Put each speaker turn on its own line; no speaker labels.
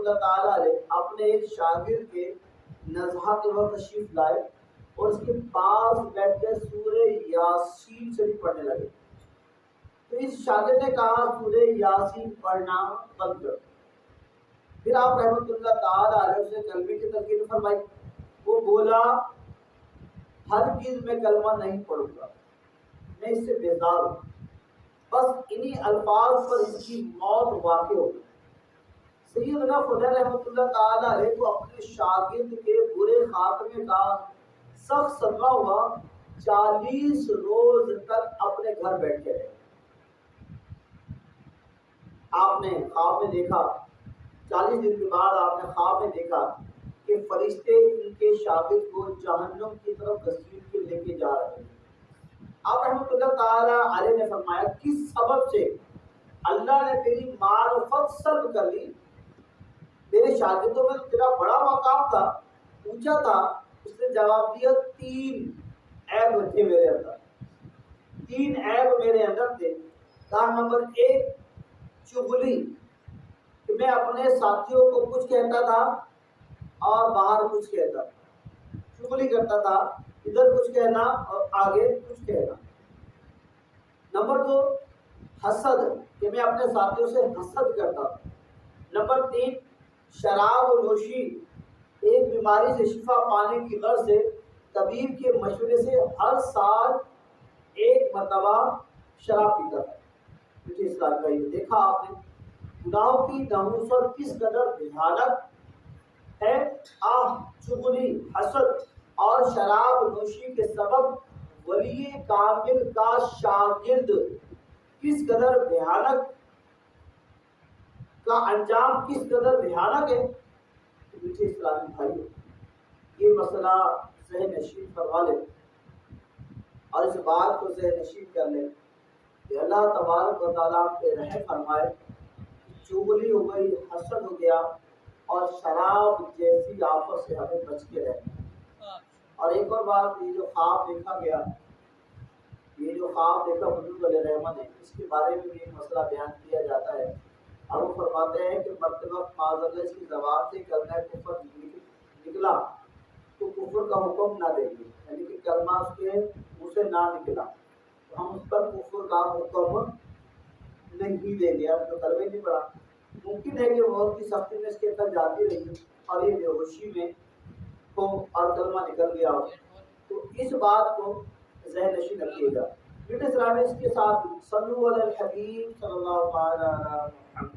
اللہ تعالیٰ علیہ اپنے ایک شاگرد کے نزحہ کے وقت تشریف لائے اور اس کے پاس بیٹھ کے سورہ یاسین شریف پڑھنے لگے. تو اس شاگرد نے کہا سورہ یاسین پڑھنا بند کر. پھر آپ رحمۃ اللہ تعالیٰ علیہ سے کلمے کی تلقین فرمائی. وہ بولا ہرگز میں کلمہ نہیں پڑھوں گا، میں اس سے بیزار ہوں. بس انہی الفاظ پر اس کی موت واقع ہو گئی. سیدنا خضر رحمۃ اللہ تعالیٰ علیہ کو اپنے شاگرد کے برے خاتمے کا سخت صدمہ ہوا. 40 روز تک اپنے گھر بیٹھے رہے. آپ نے خواب میں دیکھا، 40 دن کے بعد آپ نے خواب میں دیکھا کہ فرشتے ان کے شاگرد کو جہنم کی طرف گھسیٹ کے لے کے جا رہے ہیں. آپ رحمۃ اللہ تعالیٰ علیہ نے فرمایا کس سبب سے اللہ نے تیری معرفت سلب کر لی؟ میرے شاگردوں میں تیرا بڑا مقام تھا، اونچا تھا. اس نے جواب دیا 3 عیب تھے میرے اندر. 3 عیب میرے اندر تھے. کہا نمبر 1 چغلی، کہ میں اپنے ساتھیوں کو کچھ کہتا تھا اور باہر کچھ کہتا تھا. چغلی کرتا تھا، ادھر کچھ کہنا اور آگے کچھ کہنا. نمبر 2 حسد، کہ میں اپنے ساتھیوں سے حسد کرتا تھا. نمبر 3 شراب و نوشی، ایک بیماری سے شفا پانے کی غرض سے طبیب کے مشورے سے ہر سال 1 مرتبہ شراب پیتا تھا. مجھے اسلام کا یہ دیکھا آپ نے گناہوں کی نحوست کس قدر بھیانک ہے. چغلی، حسد اور شراب نوشی کے سبب ولی کامل کا شاگرد کس قدر بھیانک کا انجام کس قدر بھیانک ہے. مجھے اسلامی بھائی یہ مسئلہ ذہن نشین فرما لے اور اس بات کو ذہن نشین کر لے کہ اللہ تبارک و تعالیٰ پہ رحم فرمائے. چغلی ہو گئی، حسد ہو گیا اور شراب جیسی آفت سے ہمیں بچ کے رہنا. اور ایک اور بات، یہ جو خواب دیکھا گیا، یہ جو خواب دیکھا حضور علیہ رحمت نے، اس کے بارے میں بھی ایک مسئلہ بیان کیا جاتا ہے. اور وہ فرماتے ہیں کہ مرتبہ معاذ اللہ اس کی زبان سے کلمہ کفر نکلا تو کفر کا حکم نہ دیں گے، یعنی کہ کلمہ اس کے منہ سے نہ نکلا تو ہم اس پر کفر کا حکم نہیں دیں گے. اب تو کلمہ ہی نہیں پڑا. ممکن ہے کہ موت کی سختی میں اس کے اندر جاتی رہی اور یہ بے ہوشی میں ہو اور کلمہ نکل گیا ہو. تو اس بات کو ذہن نشین رکھیے گا. اسلام اس کے ساتھ صلو علی الحبیب صلی اللہ علیہ وسلم.